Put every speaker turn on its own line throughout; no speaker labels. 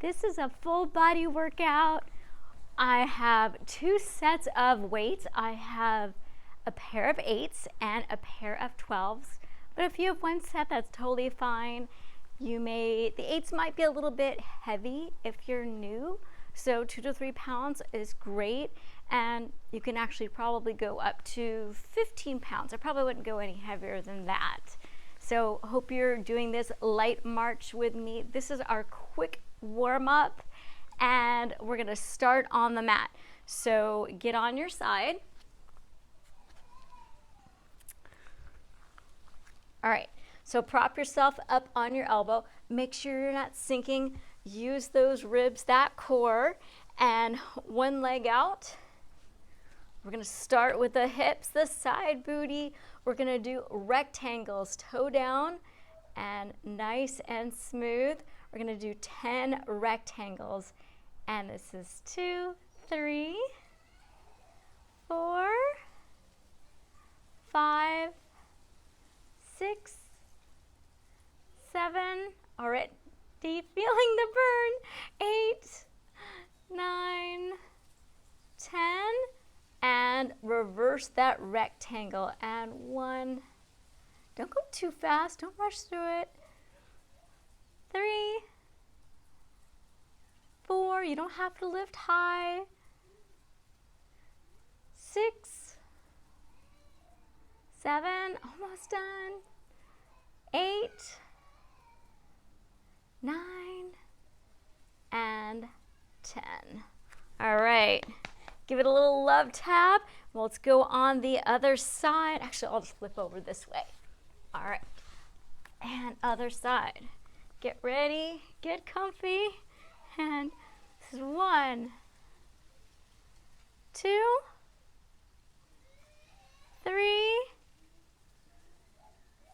This is a full body workout. I have 2 sets of weights. I have a pair of 8s and a pair of 12s. But if you have 1 set, that's totally fine. The 8s might be a little bit heavy if you're new. So 2 to 3 pounds is great. And you can actually probably go up to 15 pounds. I probably wouldn't go any heavier than that. So hope you're doing this light march with me. This is our quick warm up and we're gonna start on the mat. So get on your side. All right, so prop yourself up on your elbow. Make sure you're not sinking. Use those ribs, that core, and one leg out. We're gonna start with the hips, the side booty. We're gonna do rectangles, toe down, and nice and smooth. We're gonna do 10 rectangles. And this is 2, 3, 4, 5, 6, 7, already feeling the burn, 8, 9, 10, and reverse that rectangle, and 1, don't go too fast, don't rush through it, 3, 4, you don't have to lift high, 6, 7, almost done, 8, 9, and 10. All right, give it a little love tap. Well, let's go on the other side. Actually, I'll just flip over this way. All right, and other side. Get ready, get comfy, and this is 1, 2, 3,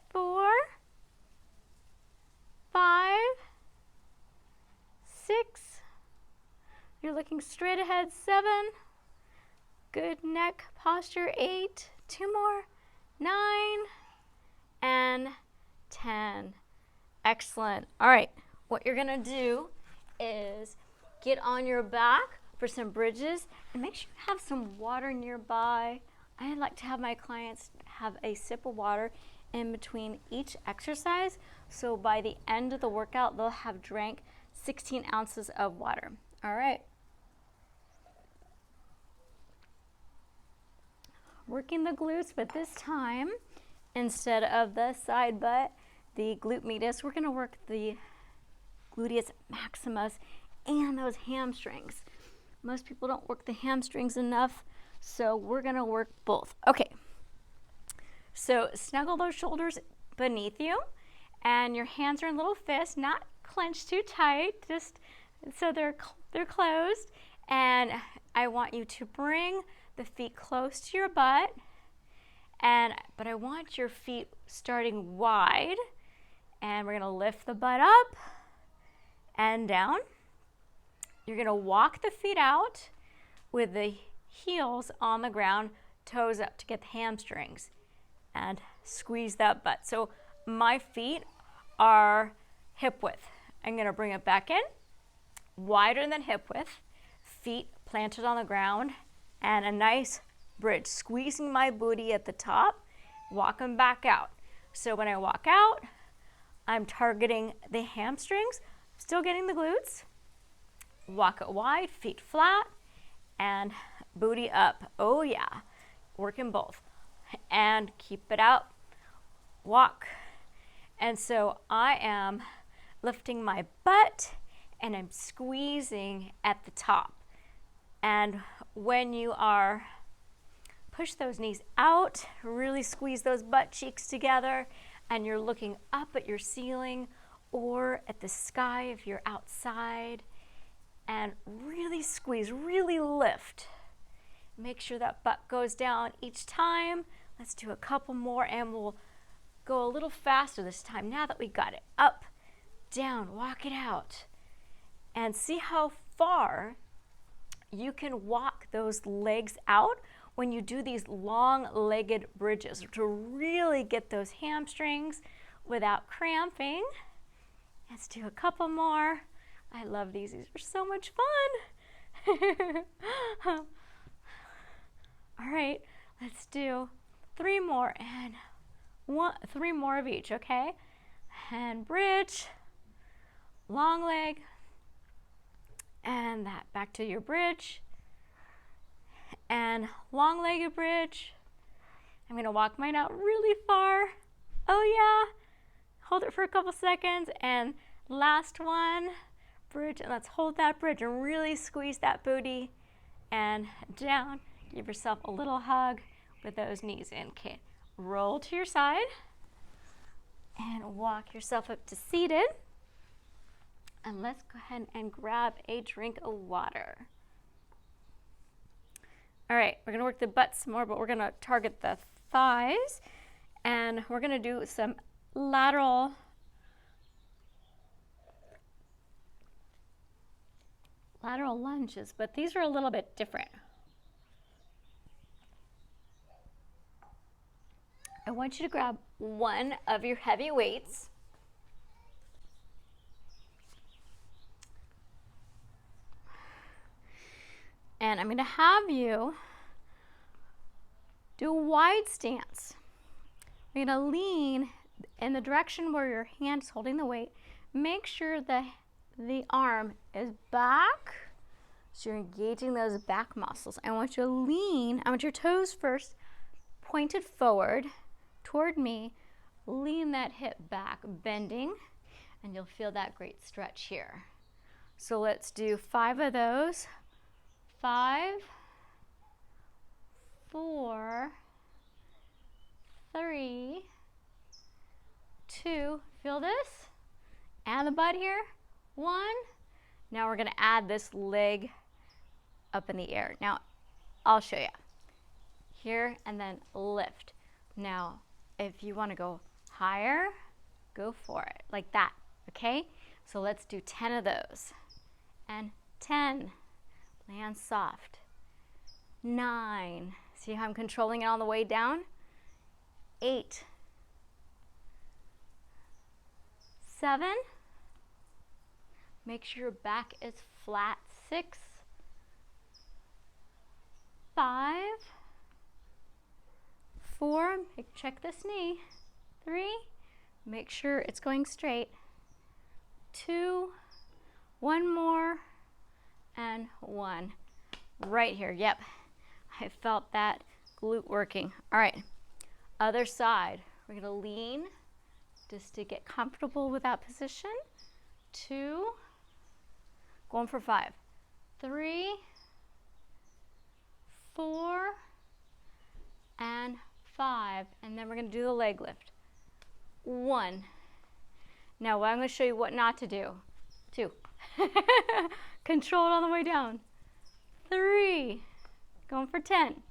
4, 5, 6, you're looking straight ahead, 7, good neck posture, 8, 2 more, 9, and 10. Excellent. All right, what you're gonna do is get on your back for some bridges and make sure you have some water nearby. I like to have my clients have a sip of water in between each exercise, so by the end of the workout they'll have drank 16 ounces of water. All right, working the glutes, but this time instead of the side butt, the glute medius, we're going to work the gluteus maximus and those hamstrings. Most people don't work the hamstrings enough, so we're going to work both. Okay, so snuggle those shoulders beneath you, and your hands are in little fists, not clenched too tight, just so they're closed. And I want you to bring the feet close to your butt, but I want your feet starting wide, and we're going to lift the butt up and down. You're going to walk the feet out with the heels on the ground, toes up to get the hamstrings, and squeeze that butt. So my feet are hip width. I'm going to bring it back in, wider than hip width, feet planted on the ground, and a nice bridge, squeezing my booty at the top, walking back out. So when I walk out, I'm targeting the hamstrings, still getting the glutes. Walk it wide, feet flat, and booty up. Oh yeah, working both. And keep it out, walk. And so I am lifting my butt and I'm squeezing at the top. And when you are, push those knees out, really squeeze those butt cheeks together, and you're looking up at your ceiling or at the sky if you're outside, and really squeeze, really lift. Make sure that butt goes down each time. Let's do a couple more and we'll go a little faster this time now that we got it. Up, down, walk it out. And see how far you can walk those legs out when you do these long-legged bridges to really get those hamstrings without cramping. Let's do a couple more. I love these. These are so much fun. All right, let's do 3 more and 3 more of each, okay? And bridge, long leg, and that back to your bridge, and long legged bridge. I'm gonna walk mine out really far. Oh yeah, hold it for a couple seconds, and last one, bridge, and let's hold that bridge and really squeeze that booty and down. Give yourself a little hug with those knees in. Okay, roll to your side and walk yourself up to seated. And let's go ahead and grab a drink of water. All right, we're gonna work the butt some more, but we're gonna target the thighs, and we're gonna do some lateral lunges, but these are a little bit different. I want you to grab one of your heavy weights. And I'm going to have you do a wide stance. You're going to lean in the direction where your hand is holding the weight. Make sure the arm is back, so you're engaging those back muscles. I want you to lean. I want your toes first pointed forward toward me. Lean that hip back, bending, and you'll feel that great stretch here. So let's do 5 of those. 5, 4, 3, 2, feel this? And the butt here, 1. Now we're gonna add this leg up in the air. Now, I'll show you. Here, and then lift. Now, if you wanna go higher, go for it, like that, okay? So let's do 10 of those. And 10. Land soft. 9. See how I'm controlling it on the way down? 8. 7. Make sure your back is flat. 6. 5. 4. Check this knee. 3. Make sure it's going straight. 2. 1 more. And 1 right here. Yep, I felt that glute working. All right, other side. We're gonna lean just to get comfortable with that position. 2, going for 5, 3, 4, and 5. And then we're gonna do the leg lift. 1. Now I'm gonna show you what not to do. 2. Control it all the way down. 3, going for 10.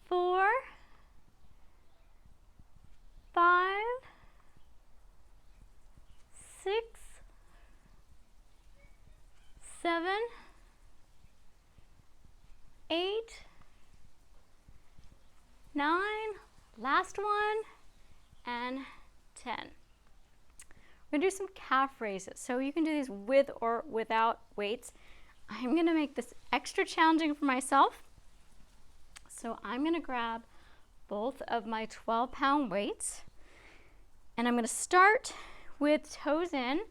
4, 5, 6, 7, 8, 9, last one, and 10. We're gonna do some calf raises. So you can do these with or without weights. I'm gonna make this extra challenging for myself. So I'm gonna grab both of my 12-pound weights, and I'm gonna start with toes in,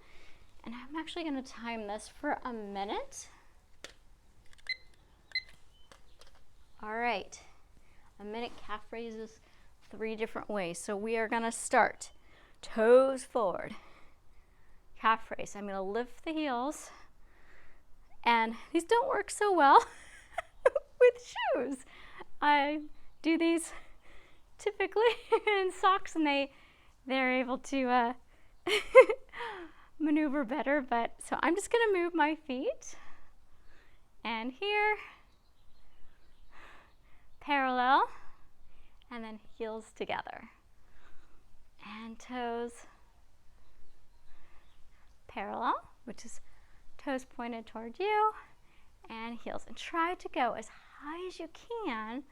and I'm actually gonna time this for a minute. All right, a minute calf raises 3 different ways. So we are gonna start toes forward. Calf raise. I'm going to lift the heels, and these don't work so well with shoes. I do these typically in socks, and they're able to maneuver better. But so I'm just going to move my feet, and here, parallel, and then heels together, and toes parallel, which is toes pointed toward you, and heels. And try to go as high as you can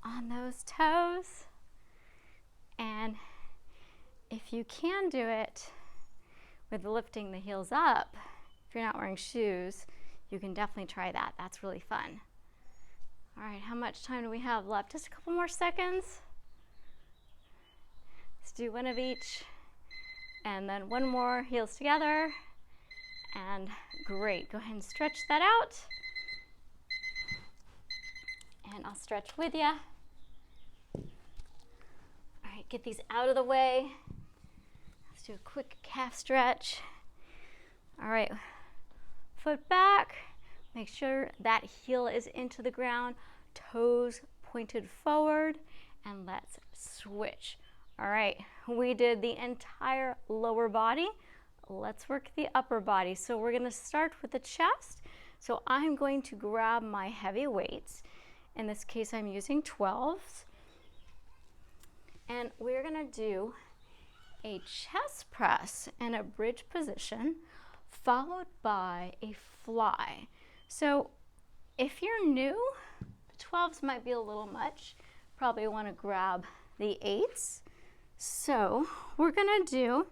on those toes. And if you can do it with lifting the heels up, if you're not wearing shoes, you can definitely try that. That's really fun. All right, how much time do we have left? Just a couple more seconds. Let's do one of each. And then one more, heels together. And great, go ahead and stretch that out. And I'll stretch with you. All right, get these out of the way. Let's do a quick calf stretch. All right, foot back. Make sure that heel is into the ground, toes pointed forward, and let's switch. All right, we did the entire lower body. Let's work the upper body. So we're gonna start with the chest. So I'm going to grab my heavy weights. In this case, I'm using 12s. And we're gonna do a chest press in a bridge position, followed by a fly. So if you're new, the 12s might be a little much. Probably wanna grab the 8s. So we're gonna do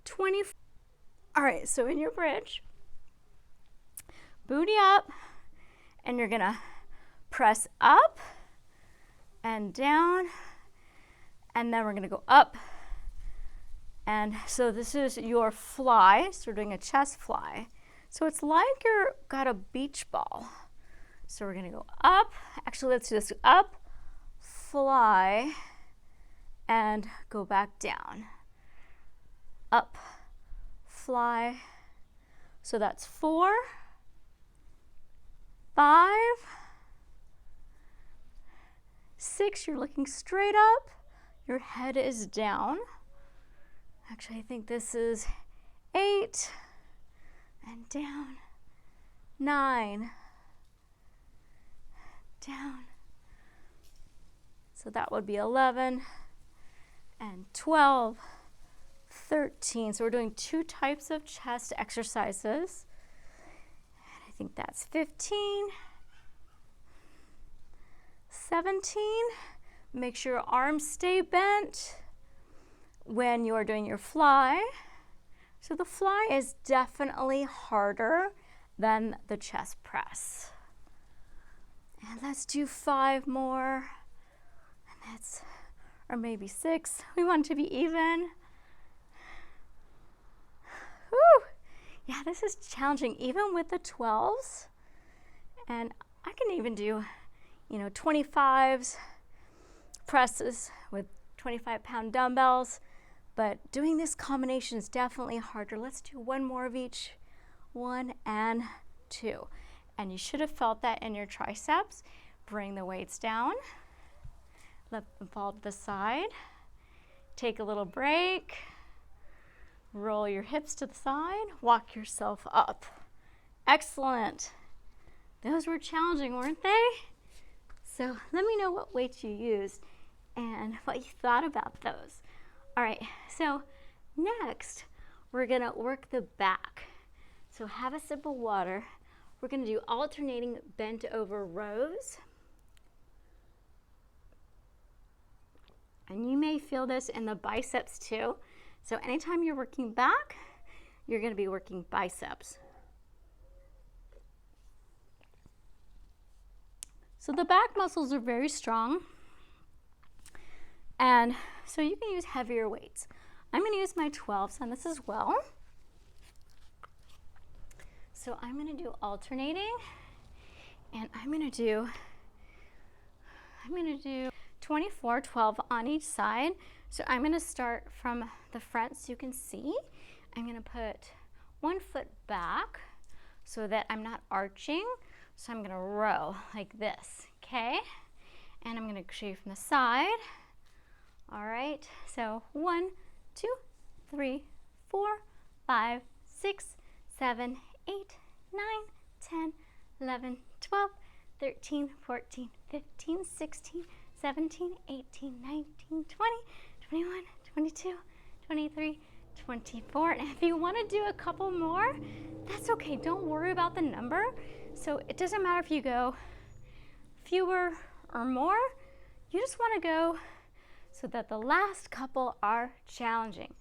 20. All right, so in your bridge, booty up, and you're gonna press up and down, and then we're gonna go up. And so this is your fly, so we're doing a chest fly. So it's like you're got a beach ball. So we're gonna go up, actually let's do this, up, fly, and go back down. Up, fly. So that's 4, 5, 6, you're looking straight up, your head is down. Actually, I think this is 8, and down, 9, down. So that would be 11, and 12, 13. So we're doing 2 types of chest exercises. And I think that's 15, 17. Make sure your arms stay bent when you're doing your fly. So the fly is definitely harder than the chest press. And let's do 5 more. And that's, or maybe 6. We want it to be even. Whew. Yeah, this is challenging, even with the 12s. And I can even do, 25s presses with 25-pound dumbbells. But doing this combination is definitely harder. Let's do 1 more of each. 1 and 2. And you should have felt that in your triceps. Bring the weights down. Let them fall to the side. Take a little break. Roll your hips to the side. Walk yourself up. Excellent. Those were challenging, weren't they? So let me know what weights you used and what you thought about those. All right, so next we're gonna work the back. So have a sip of water. We're gonna do alternating bent over rows. And you may feel this in the biceps too. So anytime you're working back, you're gonna be working biceps. So the back muscles are very strong. And so you can use heavier weights. I'm gonna use my 12s on this as well. So I'm gonna do alternating, and I'm gonna do 24, 12 on each side. So I'm gonna start from the front so you can see. I'm gonna put 1 foot back so that I'm not arching. So I'm gonna row like this, okay? And I'm gonna show you from the side. All right, so 1, 2, 3, 4, 5, 6, 7, 8, 9, 10, 11, 12, 13, 14, 15, 16, 17, 18, 19, 20, 21, 22, 23, 24. And if you want to do a couple more, that's okay. Don't worry about the number. So it doesn't matter if you go fewer or more. You just want to go so that the last couple are challenging.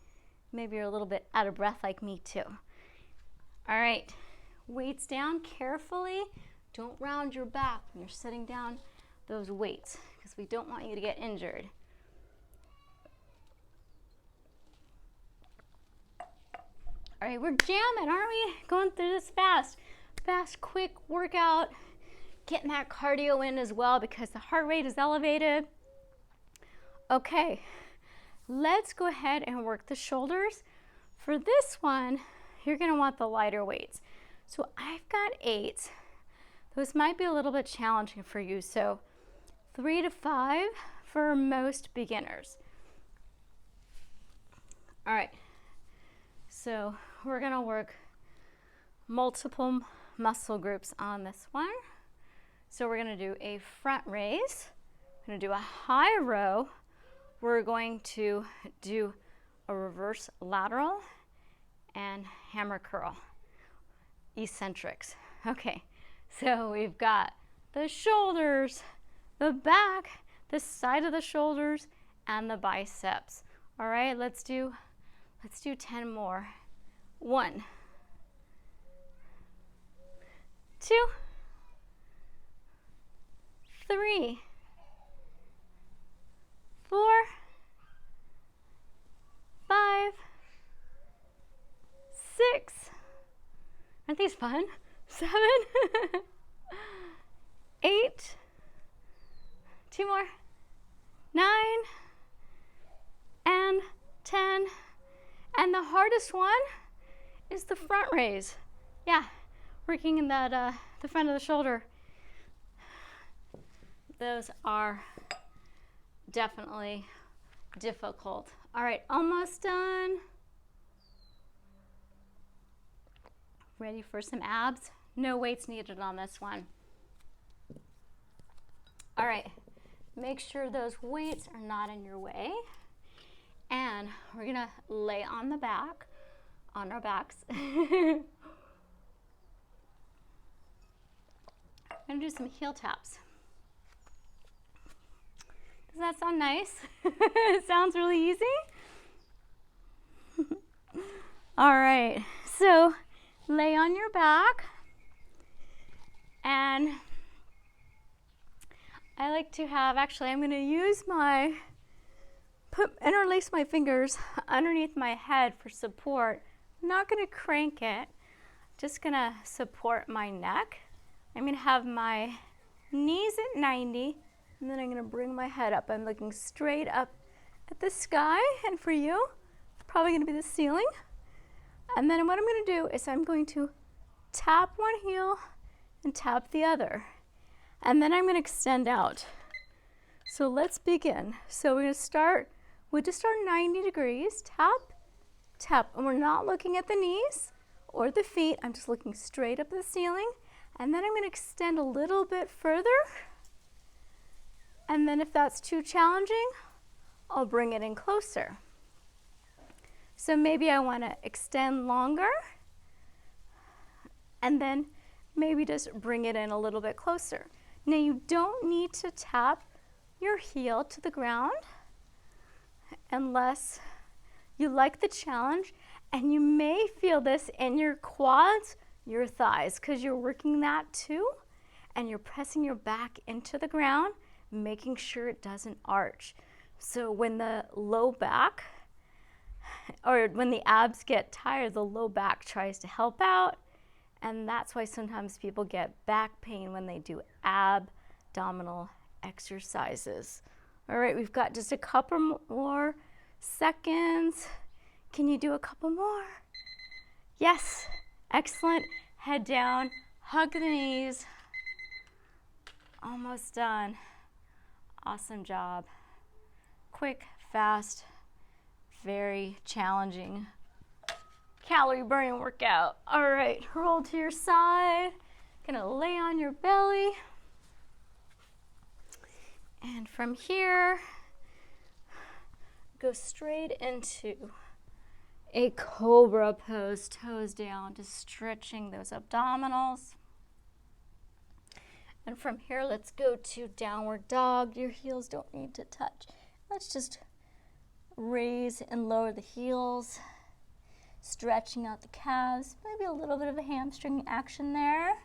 Maybe you're a little bit out of breath like me too. All right. right, weights down carefully. Don't round your back when you're sitting down those weights because we don't want you to get injured. All right, we're jamming, aren't we? Going through this fast, quick workout. Getting that cardio in as well because the heart rate is elevated. Okay, let's go ahead and work the shoulders. For this one, you're gonna want the lighter weights. So I've got 8. Those might be a little bit challenging for you. So 3 to 5 for most beginners. All right, so we're gonna work multiple muscle groups on this one. So we're gonna do a front raise. We're gonna do a high row. We're going to do a reverse lateral and hammer curl, eccentrics. Okay, so we've got the shoulders, the back, the side of the shoulders, and the biceps. All right, let's do 10 more. 1, 2, 3, 4, 5, 6. Aren't these fun? 7, 8, 2 more, 9, and 10. And the hardest one is the front raise. Yeah, working in that the front of the shoulder. Those are definitely difficult. All right, almost done. Ready for some abs? No weights needed on this one. All right, make sure those weights are not in your way. And we're gonna lay on the back, on our backs. I'm gonna do some heel taps. Does that sound nice? It sounds really easy. All right, so lay on your back, and I like to have, actually I'm gonna use interlace my fingers underneath my head for support. I'm not gonna crank it, just gonna support my neck. I'm gonna have my knees at 90, and then I'm gonna bring my head up. I'm looking straight up at the sky, and for you, it's probably gonna be the ceiling. And then what I'm gonna do is I'm going to tap one heel and tap the other. And then I'm gonna extend out. So let's begin. So we're gonna start with just our 90 degrees, tap, tap. And we're not looking at the knees or the feet. I'm just looking straight up at the ceiling. And then I'm gonna extend a little bit further. And then if that's too challenging, I'll bring it in closer. So maybe I wanna extend longer, and then maybe just bring it in a little bit closer. Now you don't need to tap your heel to the ground unless you like the challenge, and you may feel this in your quads, your thighs, because you're working that too, and you're pressing your back into the ground, making sure it doesn't arch. So when the low back, or when the abs get tired, the low back tries to help out, and that's why sometimes people get back pain when they do abdominal exercises. All right, we've got just a couple more seconds. Can you do a couple more? Yes, excellent. Head down, hug the knees. Almost done. Awesome job. Quick, fast, very challenging calorie burning workout. All right, roll to your side. Gonna lay on your belly. And from here, go straight into a cobra pose, toes down, just stretching those abdominals. And from here, let's go to downward dog. Your heels don't need to touch. Let's just raise and lower the heels. stretching out the calves, maybe a little bit of a hamstring action there.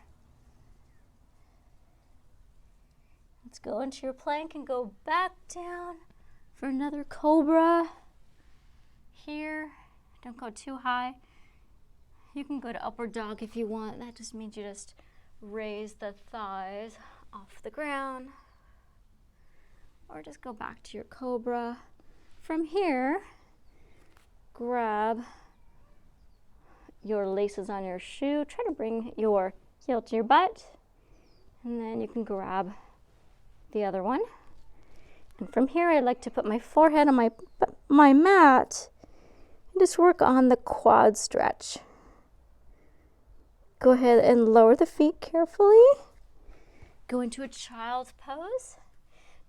Let's go into your plank and go back down for another cobra. Here, don't go too high. You can go to upward dog if you want. That just means you just raise the thighs off the ground. Or just go back to your cobra. From here, grab your laces on your shoe. Try to bring your heel to your butt. And then you can grab the other one. And from here, I like to put my forehead on my mat and just work on the quad stretch. Go ahead and lower the feet carefully. Go into a child's pose.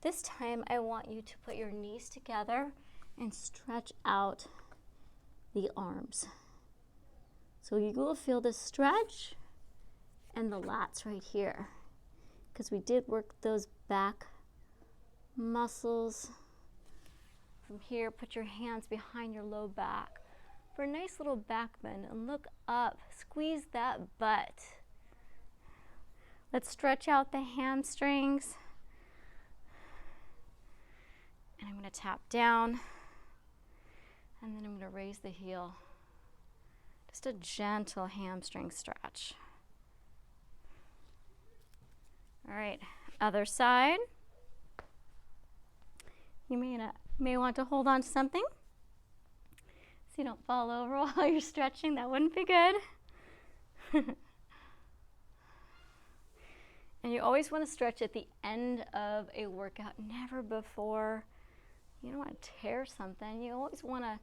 This time, I want you to put your knees together and stretch out the arms. So you will feel the stretch and the lats right here, because we did work those back muscles. From here, put your hands behind your low back for a nice little back bend and look up. Squeeze that butt. Let's stretch out the hamstrings. And I'm going to tap down, and then I'm going to raise the heel. Just a gentle hamstring stretch. All right, other side. You may want to hold on to something so you don't fall over while you're stretching. That wouldn't be good. And you always want to stretch at the end of a workout, never before. You don't want to tear something. You always want to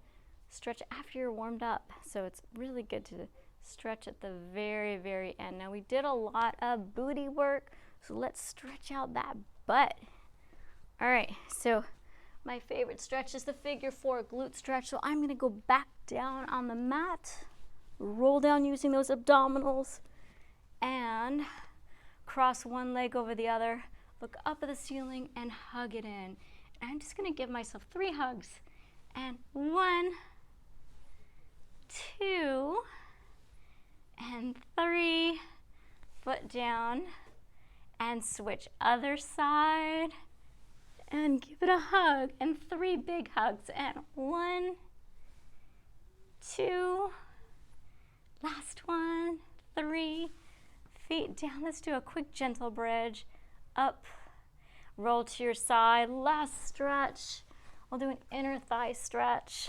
stretch after you're warmed up. So it's really good to stretch at the very, very end. Now we did a lot of booty work, so let's stretch out that butt. All right, so my favorite stretch is the figure 4 glute stretch. So I'm going to go back down on the mat, roll down using those abdominals, and cross one leg over the other, look up at the ceiling and hug it in. I'm just going to give myself 3 hugs. And 1, 2, and 3. Foot down. And switch other side. And give it a hug. And 3 big hugs. And 1, 2. Last one. 3. Feet down. Let's do a quick gentle bridge. Up. Roll to your side, last stretch. We'll do an inner thigh stretch.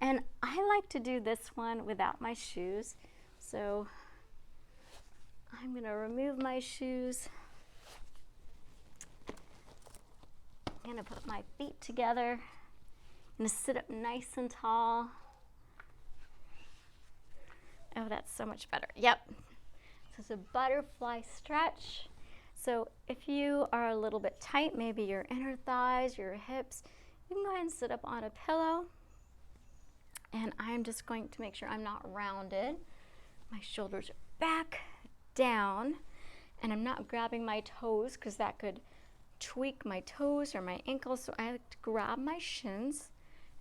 And I like to do this one without my shoes. So I'm gonna remove my shoes. I'm gonna put my feet together. I'm gonna sit up nice and tall. Oh, that's so much better. Yep. So it's a butterfly stretch. So if you are a little bit tight, maybe your inner thighs, your hips, you can go ahead and sit up on a pillow. And I'm just going to make sure I'm not rounded. My shoulders are back, down, and I'm not grabbing my toes because that could tweak my toes or my ankles. So I like to grab my shins,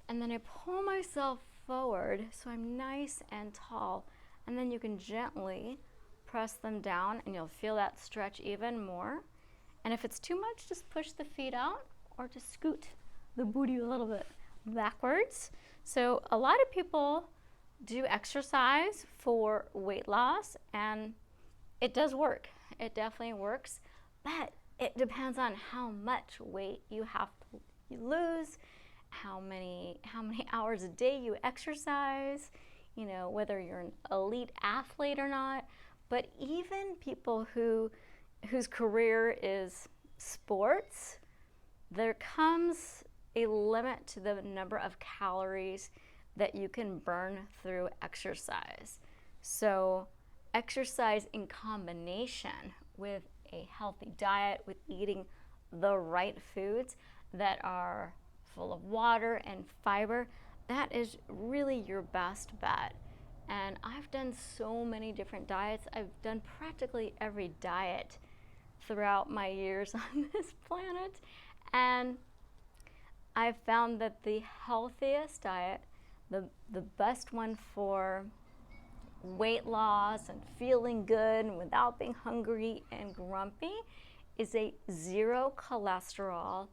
and then I pull myself forward so I'm nice and tall. And then you can gently press them down and you'll feel that stretch even more. And if it's too much, just push the feet out or just scoot the booty a little bit backwards. So a lot of people do exercise for weight loss, and it does work. It definitely works, but it depends on how much weight you have to lose, how many hours a day you exercise, you know, whether you're an elite athlete or not. But even people whose career is sports, there comes a limit to the number of calories that you can burn through exercise. So exercise in combination with a healthy diet, with eating the right foods that are full of water and fiber, that is really your best bet. And I've done so many different diets. I've done practically every diet throughout my years on this planet. And I've found that the healthiest diet, The best one for weight loss and feeling good and without being hungry and grumpy is a zero cholesterol,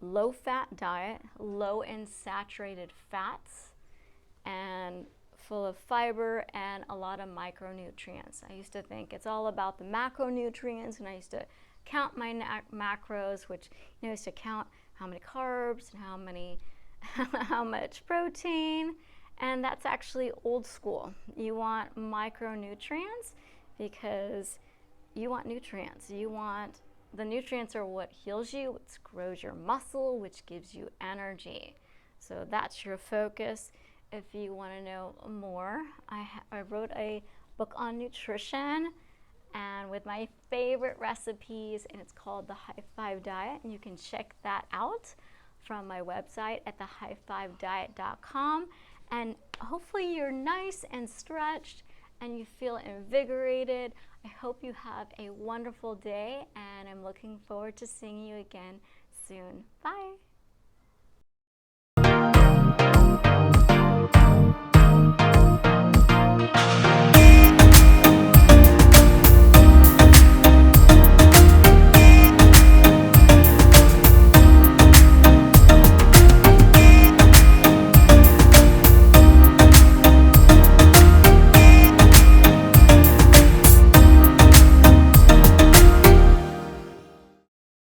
low fat diet, low in saturated fats, and full of fiber and a lot of micronutrients. I used to think it's all about the macronutrients, and I used to count my macros, which, I used to count how many carbs and how much protein, and that's actually old school. You want micronutrients because you want nutrients. The nutrients are what heals you, which grows your muscle, which gives you energy. So that's your focus. If you want to know more, I wrote a book on nutrition and with my favorite recipes, and it's called The High Five Diet, and you can check that out from my website at thehighfivediet.com. And hopefully you're nice and stretched and you feel invigorated. I hope you have a wonderful day, and I'm looking forward to seeing you again soon. Bye.